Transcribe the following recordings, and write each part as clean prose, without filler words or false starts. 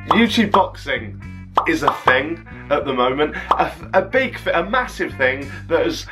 YouTube boxing is a thing at the moment. A massive thing that has...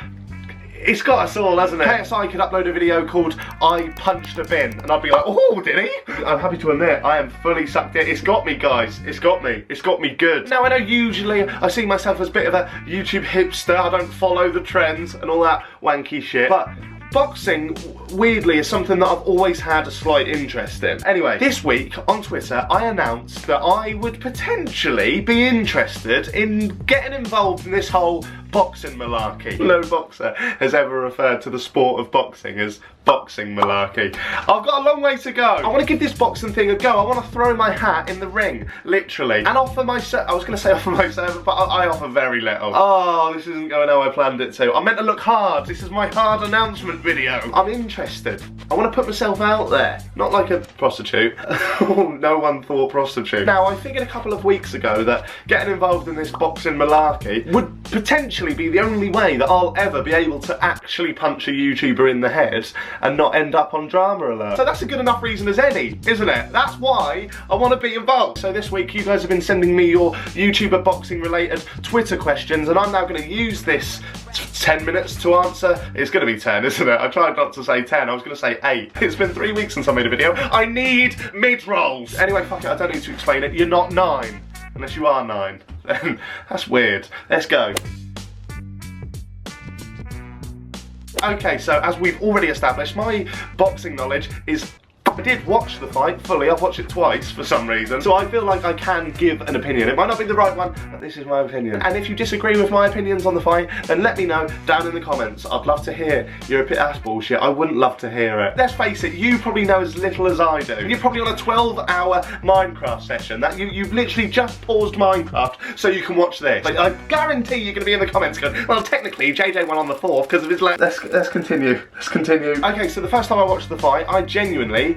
It's got us all, hasn't it? KSI could upload a video called I Punched a Bin and I'd be like, oh, did he? I'm happy to admit, I am fully sucked in. It's got me, guys. It's got me. It's got me good. Now, I know usually I see myself as a bit of a YouTube hipster. I don't follow the trends and all that wanky shit. But boxing, weirdly, is something that I've always had a slight interest in. Anyway, this week on Twitter, I announced that I would potentially be interested in getting involved in this whole boxing malarkey. No boxer has ever referred to the sport of boxing as boxing malarkey. I've got a long way to go. I want to give this boxing thing a go. I want to throw my hat in the ring, literally, and offer my I was going to say offer my service, but I offer very little. Oh, this isn't going how I planned it to. I meant to look hard. This is my hard announcement video. I'm interested. I want to put myself out there. Not like a prostitute. No one thought prostitute. Now, I figured a couple of weeks ago that getting involved in this boxing malarkey would potentially be the only way that I'll ever be able to actually punch a YouTuber in the head and not end up on Drama Alert. So that's a good enough reason as any, isn't it? That's why I want to be involved. So this week you guys have been sending me your YouTuber boxing related Twitter questions, and I'm now going to use this 10 minutes to answer. It's going to be 10, isn't it? I tried not to say 10, I was going to say 8. It's been 3 weeks since I made a video. I need mid-rolls. Anyway, fuck it, I don't need to explain it. You're not 9. Unless you are 9. Then that's weird. Let's go. Okay, so as we've already established, my boxing knowledge is... I did watch the fight fully. I've watched it twice for some reason, so I feel like I can give an opinion. It might not be the right one, but this is my opinion. And if you disagree with my opinions on the fight, then let me know down in the comments. I'd love to hear your opinion. That's bullshit. I wouldn't love to hear it. Let's face it, you probably know as little as I do. And you're probably on a 12-hour Minecraft session. That you've literally just paused Minecraft so you can watch this. Like, I guarantee you're going to be in the comments going, well, technically, JJ won on the 4th because of his leg. Let's continue. Let's continue. Okay, so the first time I watched the fight, I genuinely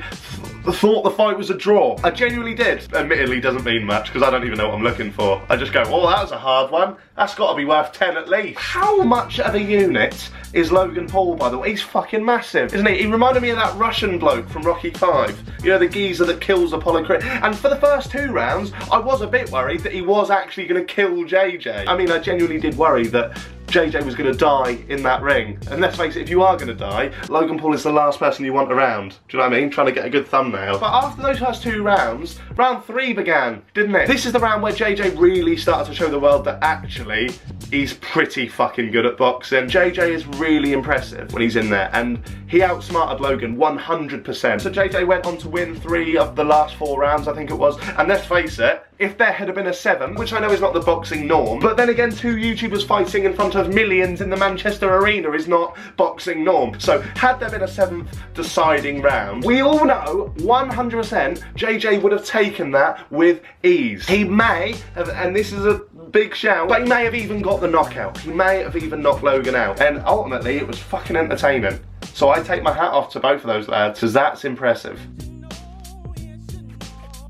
thought the fight was a draw. I genuinely did. Admittedly, doesn't mean much because I don't even know what I'm looking for. I just go, oh, that was a hard one. That's got to be worth 10 at least. How much of a unit is Logan Paul, by the way? He's fucking massive, isn't he? He reminded me of that Russian bloke from Rocky 5. You know, the geezer that kills Apollo Creed. And for the first 2 rounds, I was a bit worried that he was actually going to kill JJ. I mean, I genuinely did worry that JJ was going to die in that ring. And let's face it, if you are going to die, Logan Paul is the last person you want around. Do you know what I mean? Trying to get a good thumbnail. But after those first 2 rounds, round 3 began, didn't it? This is the round where JJ really started to show the world that actually he's pretty fucking good at boxing. JJ is really impressive when he's in there, and he outsmarted Logan 100%. So JJ went on to win 3 of the last 4 rounds, I think it was. And let's face it, if there had been a 7th, which I know is not the boxing norm, but then again, 2 YouTubers fighting in front of millions in the Manchester arena is not boxing norm. So had there been a 7th deciding round, we all know 100% JJ would have taken that with ease. He may have, and this is a big shout, but he may have even got the knockout. He may have even knocked Logan out. And ultimately, it was fucking entertaining. So I take my hat off to both of those lads, because that's impressive.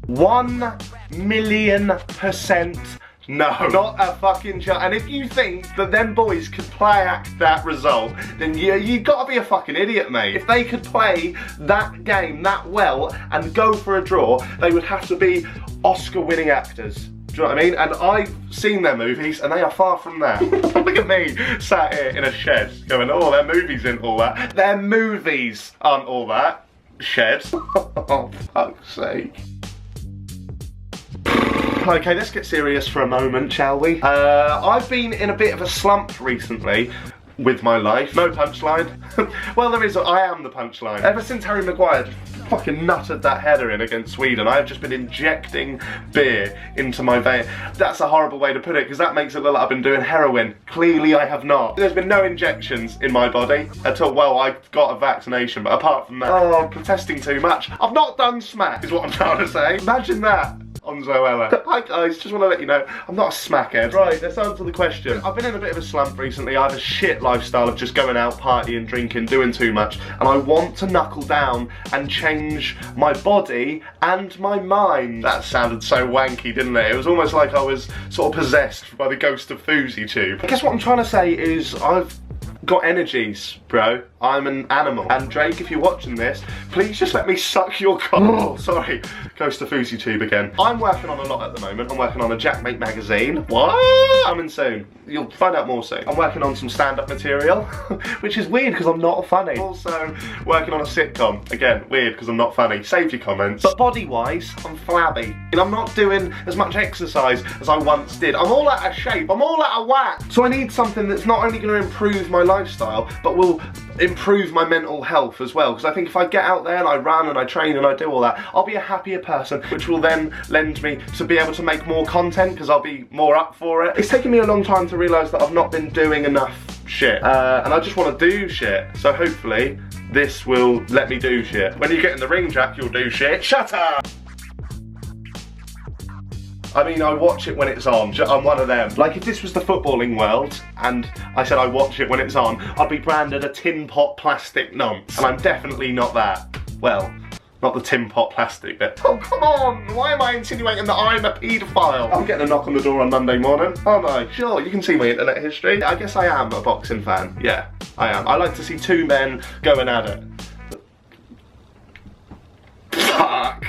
1,000,000% no. Not a fucking chance. And if you think that them boys could play act that result, then you gotta be a fucking idiot, mate. If they could play that game that well and go for a draw, they would have to be Oscar-winning actors. Do you know what I mean? And I've seen their movies, and they are far from that. Look at me, sat here in a shed, going, oh, their movies ain't all that. Their movies aren't all that. Shed. Oh, fuck's sake. Okay, let's get serious for a moment, shall we? I've been in a bit of a slump recently with my life. No punchline. Well, there is. I am the punchline. Ever since Harry Maguire fucking nutted that header in against Sweden, I have just been injecting beer into my vein. That's a horrible way to put it, because that makes it look like I've been doing heroin. Clearly I have not. There's been no injections in my body at all. Well, I got a vaccination, but apart from that, oh, I'm protesting too much. I've not done smack, is what I'm trying to say. Imagine that on Zoella. Hi guys, just want to let you know, I'm not a smackhead. Right, let's answer the question. I've been in a bit of a slump recently. I have a shit lifestyle of just going out, partying, drinking, doing too much, and I want to knuckle down and change my body and my mind. That sounded so wanky, didn't it? It was almost like I was sort of possessed by the ghost of Fousey Tube. I guess what I'm trying to say is I've got energies, bro. I'm an animal. And Drake, if you're watching this, please just let me suck your cock. Oh, sorry, goes to Fousey Tube again. I'm working on a lot at the moment. I'm working on a JaackMaate magazine. What? Coming soon. You'll find out more soon. I'm working on some stand-up material, which is weird because I'm not funny. Also, working on a sitcom. Again, weird because I'm not funny. Save your comments. But body-wise, I'm flabby. And I'm not doing as much exercise as I once did. I'm all out of shape. I'm all out of whack. So I need something that's not only going to improve my lifestyle, but will improve my mental health as well. Because I think if I get out there and I run and I train and I do all that, I'll be a happier person, which will then lend me to be able to make more content because I'll be more up for it. It's taken me a long time to realise that I've not been doing enough shit. And I just want to do shit. So hopefully this will let me do shit. When you get in the ring, Jack, you'll do shit. Shut up! I mean, I watch it when it's on. I'm one of them. Like, if this was the footballing world, and I said I watch it when it's on, I'd be branded a tin pot plastic nonce. And I'm definitely not that. Well, not the tin pot plastic bit. Oh, come on! Why am I insinuating that I'm a paedophile? I'm getting a knock on the door on Monday morning, aren't I? Sure, you can see my internet history. I guess I am a boxing fan. Yeah, I am. I like to see two men going at it. Fuck!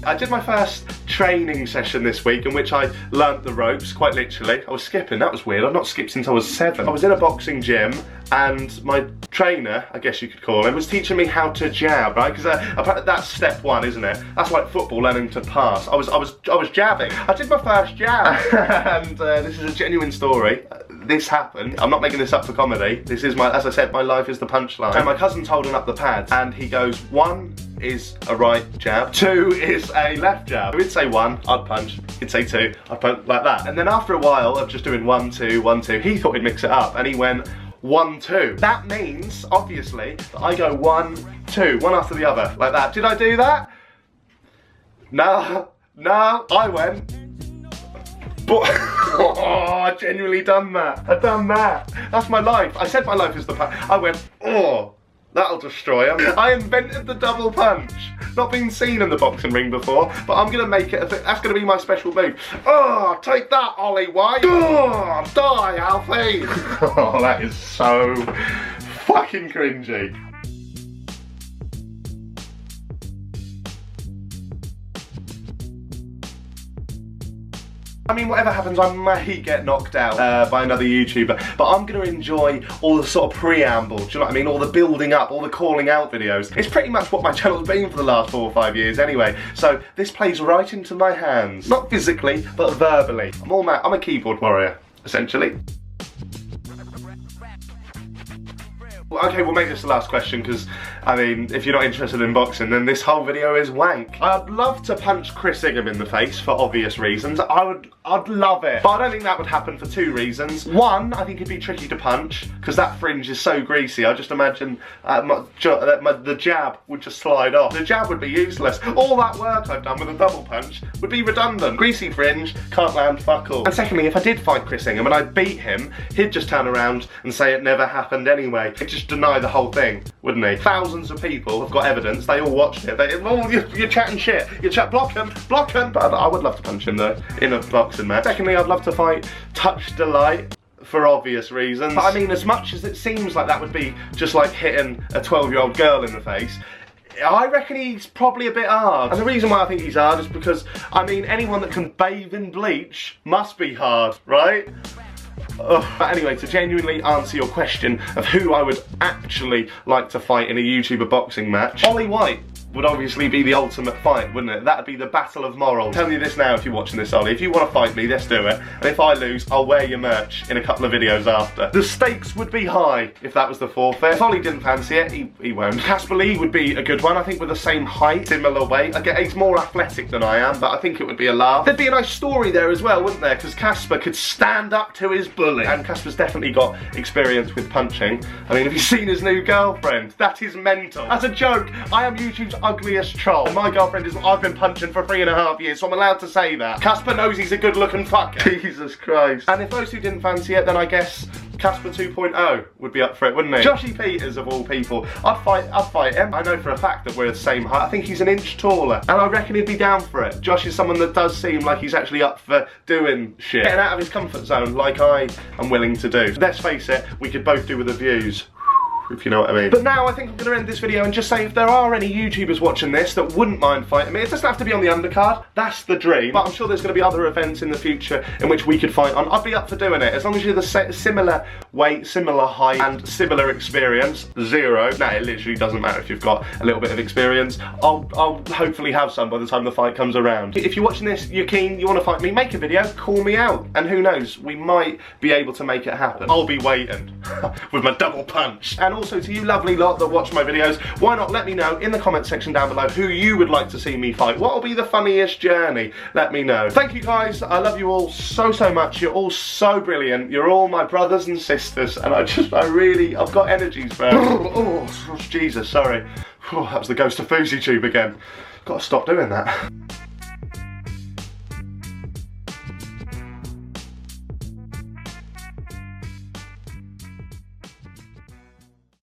I did my first training session this week in which I learnt the ropes, quite literally. I was skipping, that was weird. I've not skipped since I was 7. I was in a boxing gym and my trainer, I guess you could call him, was teaching me how to jab, right? Because that's step 1, isn't it? That's like football, learning to pass. I was jabbing. I did my first jab and this is a genuine story. This happened. I'm not making this up for comedy. This is as I said, my life is the punchline. And my cousin's holding up the pads and he goes, 1 is a right jab, 2 is a left jab. He'd say 1, I'd punch. He'd say 2, I'd punch, like that. And then after a while of just doing 1, 2, 1, 2, he thought he'd mix it up and he went 1, 2. That means, obviously, that I go 1, 2, one after the other, like that. Did I do that? No, I went. But oh, I genuinely done that. I've done that. That's my life. I said my life is the punch. I went, oh, that'll destroy him. I invented the double punch. Not been seen in the boxing ring before, but I'm gonna make it a thing. That's gonna be my special move. Oh, take that, Ollie White. Oh, die, Alfie. Oh, that is so fucking cringy. I mean, whatever happens, I may get knocked out by another YouTuber, but I'm going to enjoy all the sort of preamble, do you know what I mean? All the building up, all the calling out videos. It's pretty much what my channel's been for the last 4 or 5 years anyway, so this plays right into my hands. Not physically, but verbally. I'm a keyboard warrior, essentially. Okay, we'll make this the last question because, I mean, if you're not interested in boxing, then this whole video is wank. I'd love to punch Chris Ingham in the face for obvious reasons. I'd love it. But I don't think that would happen for 2 reasons. 1, I think it'd be tricky to punch because that fringe is so greasy. I just imagine the jab would just slide off. The jab would be useless. All that work I've done with a double punch would be redundant. Greasy fringe, can't land fuck all. And secondly, if I did fight Chris Ingham and I beat him, he'd just turn around and say it never happened anyway. He'd just deny the whole thing, wouldn't he? Thousands of people have got evidence, they all watched it. You're chatting shit. Block him. But I would love to punch him though, in a boxing match. Secondly, I'd love to fight Touch Delight for obvious reasons. But I mean, as much as it seems like that would be just like hitting a 12-year-old girl in the face, I reckon he's probably a bit hard. And the reason why I think he's hard is because, I mean, anyone that can bathe in bleach must be hard, right? But anyway, to genuinely answer your question of who I would actually like to fight in a YouTuber boxing match, Ollie White would obviously be the ultimate fight, wouldn't it? That'd be the battle of morals. I'm telling you this now if you're watching this, Ollie. If you want to fight me, let's do it. And if I lose, I'll wear your merch in a couple of videos after. The stakes would be high if that was the forfeit. If Ollie didn't fancy it, he won't. Casper Lee would be a good one. I think we're the same height, similar weight. He's more athletic than I am, but I think it would be a laugh. There'd be a nice story there as well, wouldn't there? Because Casper could stand up to his bully. And Casper's definitely got experience with punching. I mean, have you seen his new girlfriend? That is mental. As a joke, I am YouTube's ugliest troll. And my girlfriend is what I've been punching for 3.5 years, so I'm allowed to say that. Casper knows he's a good looking fucker. Jesus Christ. And if those two didn't fancy it, then I guess Casper 2.0 would be up for it, wouldn't he? Joshy Peters, of all people. I'd fight him. I know for a fact that we're the same height. I think he's an inch taller, and I reckon he'd be down for it. Josh is someone that does seem like he's actually up for doing shit. Getting out of his comfort zone like I am willing to do. Let's face it, we could both do with the views, if you know what I mean. But now I think I'm going to end this video and just say if there are any YouTubers watching this that wouldn't mind fighting me, it doesn't have to be on the undercard, that's the dream, but I'm sure there's going to be other events in the future in which we could fight on. I'd be up for doing it, as long as you're the similar weight, similar height, and similar experience. 0. No, it literally doesn't matter if you've got a little bit of experience. I'll hopefully have some by the time the fight comes around. If you're watching this, you're keen, you want to fight me, make a video, call me out, and who knows, we might be able to make it happen. I'll be waiting with my double punch. And also to you lovely lot that watch my videos, why not let me know in the comment section down below who you would like to see me fight. What will be the funniest journey? Let me know. Thank you guys, I love you all so much. You're all so brilliant. You're all my brothers and sisters, and I've got energies, man. Oh, Jesus, sorry. That was the ghost of Fousey tube again. Got to stop doing that.